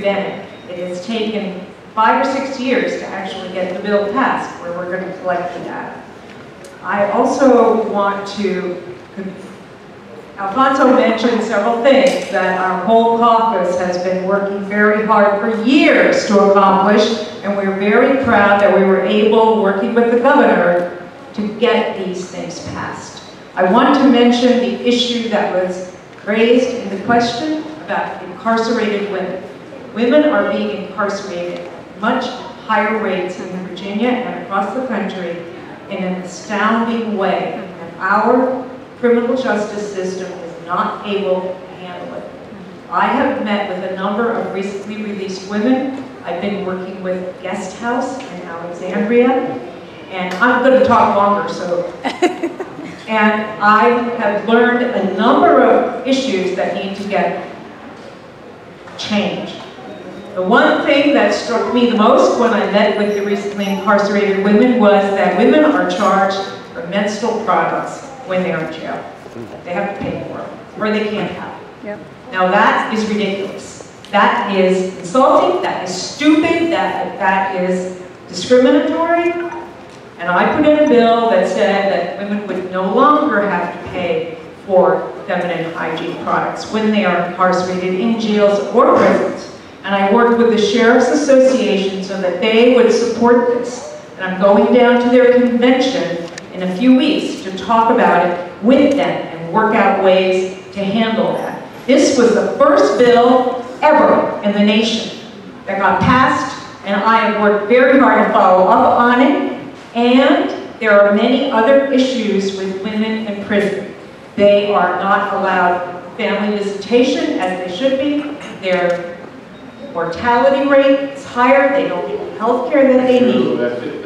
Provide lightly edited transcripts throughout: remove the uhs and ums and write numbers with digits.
prevented. It has taken 5 or 6 years to actually get the bill passed, where we're going to collect the data. I also want to, Alfonso mentioned several things that our whole caucus has been working very hard for years to accomplish, and we're very proud that we were able, working with the governor, to get these things passed. I want to mention the issue that was raised in the question about incarcerated women. Women are being incarcerated at much higher rates in Virginia and across the country in an astounding way, and our criminal justice system is not able to handle it. I have met with a number of recently released women. I've been working with Guest House in Alexandria, and I'm going to talk longer, so. And I have learned a number of issues that need to get changed. The one thing that struck me the most when I met with the recently incarcerated women was that women are charged for menstrual products when they're in jail. They have to pay for them, or they can't have them. Yep. Now that is ridiculous. That is insulting, that is stupid, that is discriminatory. And I put in a bill that said that women would no longer have to pay for feminine hygiene products when they are incarcerated in jails or prisons. And I worked with the Sheriff's Association so that they would support this. And I'm going down to their convention in a few weeks to talk about it with them and work out ways to handle that. This was the first bill ever in the nation that got passed, and I have worked very hard to follow up on it. And there are many other issues with women in prison. They are not allowed family visitation as they should be. Their mortality rate is higher. They don't get the health care that they need.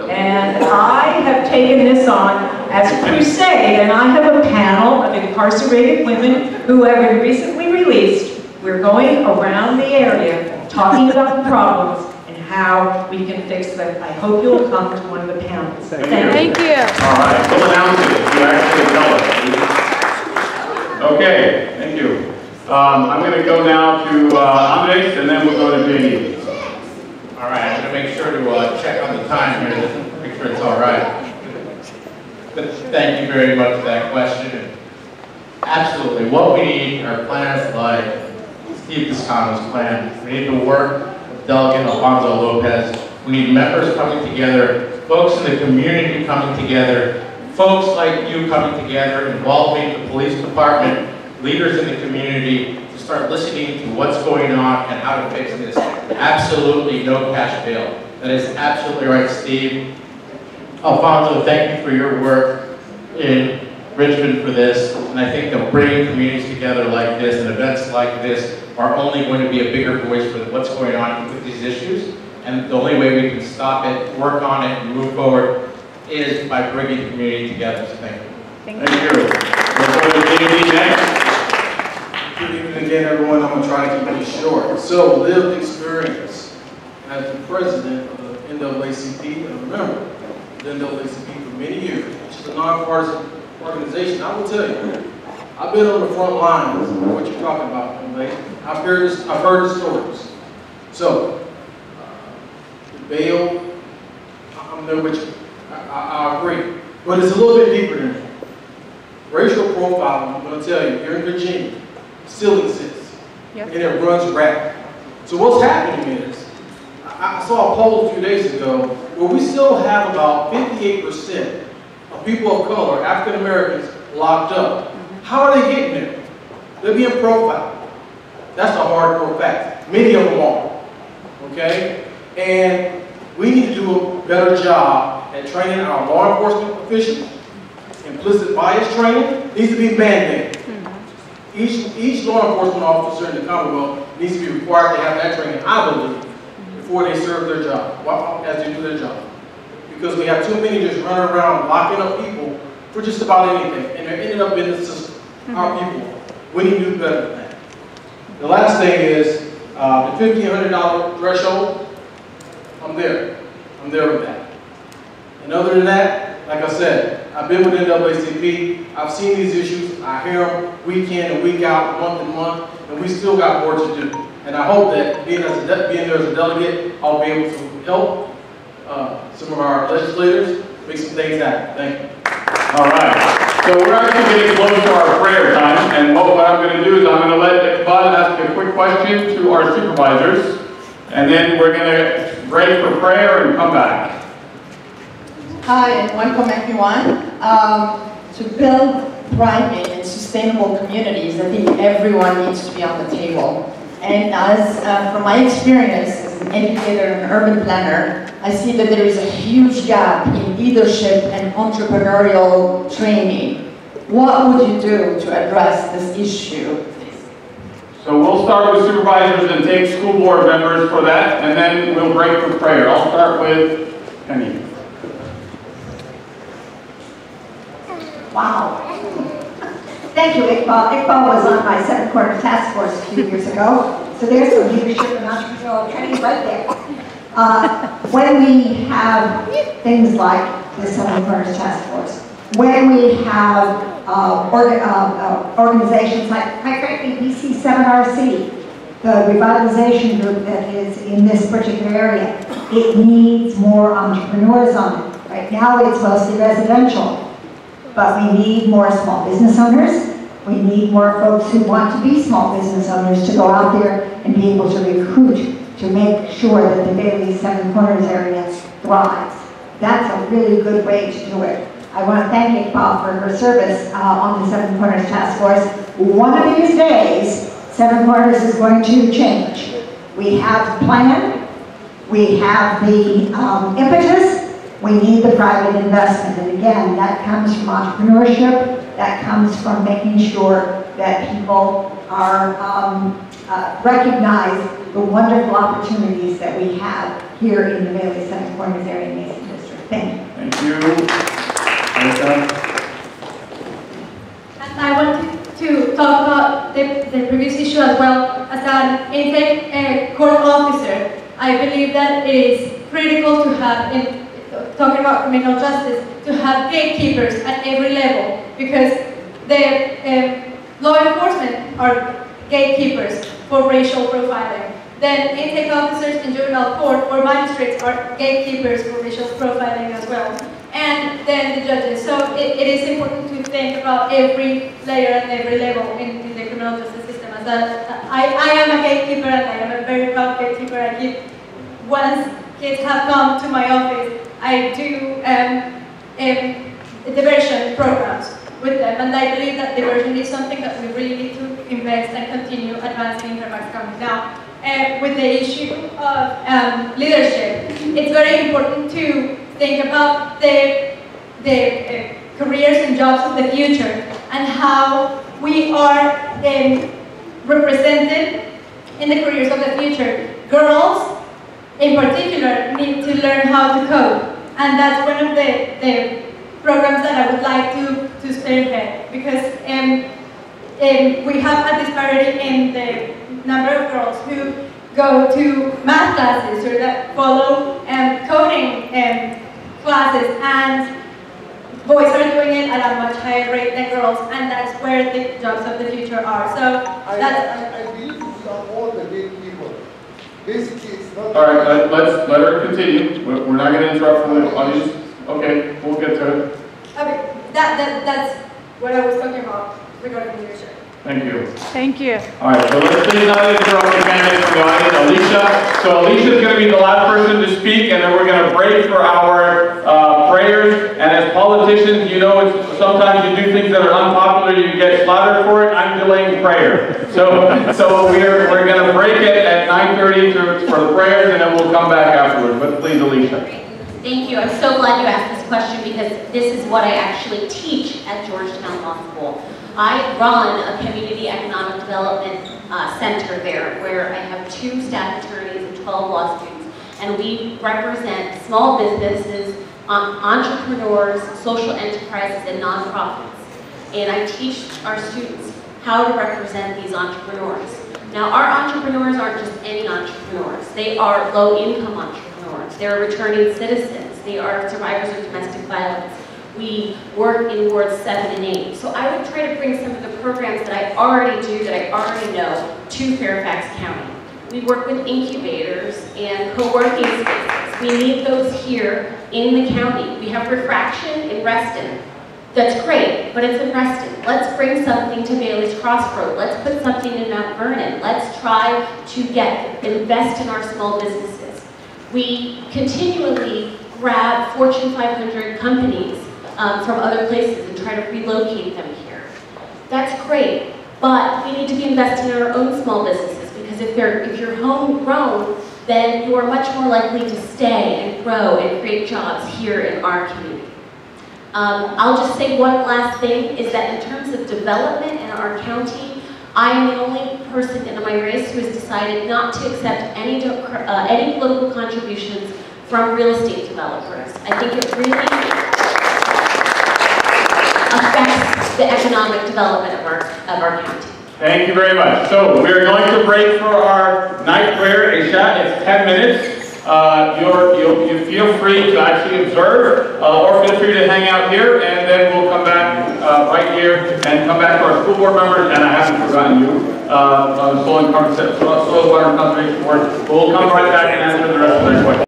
And I have taken this on as a crusade, and I have a panel of incarcerated women who have been recently released. We're going around the area talking about the problems and how we can fix them. I hope you'll come to one of the panels. Thank you. All right, we'll announce it. You actually know it. Okay, thank you. I'm going to go now to Andres, and then we'll go to JD. All right, I'm going to make sure to check on the time here, to make sure it's all right. But thank you very much for that question. Absolutely, what we need are plans like Steve Toscano's plan. We need to work with Delegate Alfonso Lopez. We need members coming together, folks in the community coming together, folks like you coming together, involving the police department, leaders in the community, to start listening to what's going on and how to fix this. Absolutely no cash bail. That is absolutely right, Steve. Alfonso, thank you for your work in Richmond for this, and I think that bringing communities together like this and events like this are only going to be a bigger voice for what's going on with these issues, and the only way we can stop it, work on it, and move forward is by bringing the community together. So thank you. Thank you. We'll go to JD next. Good evening again, everyone. I'm going to try to keep it short. So, lived experience as the president of the NAACP, and remember, the NAACP for many years, which is a nonpartisan organization. I will tell you, I've been on the front lines of what you're talking about, young lady. I've heard the stories. So, the bail, I'm there with you. I agree. But it's a little bit deeper than that. Racial profiling, I'm going to tell you, here in Virginia, still exists. Yep. And it runs rapid. So what's happening is, I saw a poll a few days ago where we still have about 58% of people of color, African Americans, locked up. How are they getting there? They're being profiled. That's a hardcore fact. Many of them are. Okay? And we need to do a better job at training our law enforcement officials. Implicit bias training needs to be mandated. Each law enforcement officer in the Commonwealth needs to be required to have that training, I believe, before they serve their job, as they do their job. Because we have too many just running around locking up people for just about anything, and they're ending up in the system. Our people, we need to do better than that. The last thing is the $1,500 threshold. I'm there with that. And other than that, like I said, I've been with NAACP, I've seen these issues, I hear them week in and week out, month and month, and we still got more to do. And I hope that being there as a delegate, I'll be able to help some of our legislators make some things happen. Thank you. All right. So we're actually getting close to our prayer time, and what I'm going to do is I'm going to let Iqbal ask a quick question to our supervisors, and then we're going to break for prayer and come back. Hi, and welcome everyone. To build thriving and sustainable communities, I think everyone needs to be on the table. And as from my experience as an educator and urban planner, I see that there is a huge gap in leadership and entrepreneurial training. What would you do to address this issue? So we'll start with supervisors and take school board members for that, and then we'll break for prayer. I'll start with Penny. Wow. Thank you, Iqbal. Iqbal was on my 7 Corners Task Force a few years ago, so there's some leadership and entrepreneurial training right there. When we have things like the 7 Corners Task Force, when we have organizations like, quite frankly, BC7RC, the revitalization group that is in this particular area, it needs more entrepreneurs on it. Right now it's mostly residential. But we need more small business owners. We need more folks who want to be small business owners to go out there and be able to recruit to make sure that the Bailey 7 Corners area thrives. That's a really good way to do it. I want to thank Iqbal for her service on the 7 Corners Task Force. One of these days, 7 Corners is going to change. We have the plan, we have the impetus, we need the private investment. And again, that comes from entrepreneurship, that comes from making sure that people are recognize the wonderful opportunities that we have here in the Bailey 7 Corners area in Mason District. Thank you. Thank you. And I wanted to talk about the previous issue as well. As an intake court officer, I believe that it is critical to have, talking about criminal justice, to have gatekeepers at every level, because the law enforcement are gatekeepers for racial profiling. Then intake officers in juvenile court or magistrates are gatekeepers for racial profiling as well. And then the judges. So it is important to think about every layer and every level in the criminal justice system. As that I am a gatekeeper, and I am a very proud gatekeeper. I keep, once kids have come to my office, I do diversion programs with them, and I believe that diversion is something that we really need to invest and continue advancing in Fairfax County. Now, with the issue of leadership, it's very important to think about the careers and jobs of the future and how we are represented in the careers of the future. Girls, in particular, need to learn how to code. And that's one of the programs that I would like to spearhead, because we have a disparity in the number of girls who go to math classes or that follow coding classes, and boys are doing it at a much higher rate than girls, and that's where the jobs of the future are. So I believe these are all the gatekeepers. Basically, it's not. All right, let's let her continue. We're not going to interrupt from the audience. Okay, we'll get to it. okay, that's what I was talking about regarding leadership. Thank you. Thank you. All right, so let's please not interrupt the candidates from the audience. Alicia. So Alicia is going to be the last person to speak, and then we're going to break for our prayers. And as politicians, you know, sometimes you do things that are unpopular, you get slaughtered for it. I'm delaying prayer. So we're going to break it at 9:30 for the prayers, and then we'll come back afterwards. But please, Alicia. Thank you. I'm so glad you asked this question, because this is what I actually teach at Georgetown Law School. I run a community economic development center there, where I have 2 staff attorneys and 12 law students, and we represent small businesses, entrepreneurs, social enterprises, and nonprofits. And I teach our students how to represent these entrepreneurs. Now, our entrepreneurs aren't just any entrepreneurs. They are low-income entrepreneurs. They're returning citizens. They are survivors of domestic violence. We work in wards 7 and 8. So I would try to bring some of the programs that I already do, that I already know, to Fairfax County. We work with incubators and co-working spaces. We need those here in the county. We have refraction in Reston. That's great, but it's in Reston. Let's bring something to Bailey's Crossroad. Let's put something in Mount Vernon. Let's try to invest in our small businesses. We continually grab Fortune 500 companies from other places and try to relocate them here. That's great, but we need to be investing in our own small businesses, because if you're homegrown, then you are much more likely to stay and grow and create jobs here in our community. I'll just say one last thing, is that in terms of development in our county, I am the only person in my race who has decided not to accept any political contributions from real estate developers. I think it really affects the economic development of our county. Thank you very much. So we're going to break for our night prayer, Isha. It's 10 minutes. You feel free to actually observe, or feel free to hang out here, and then we'll come back right here and come back to our school board members, and I haven't forgotten you, Soil and Water Conservation Board. We'll come right back and answer the rest of their questions.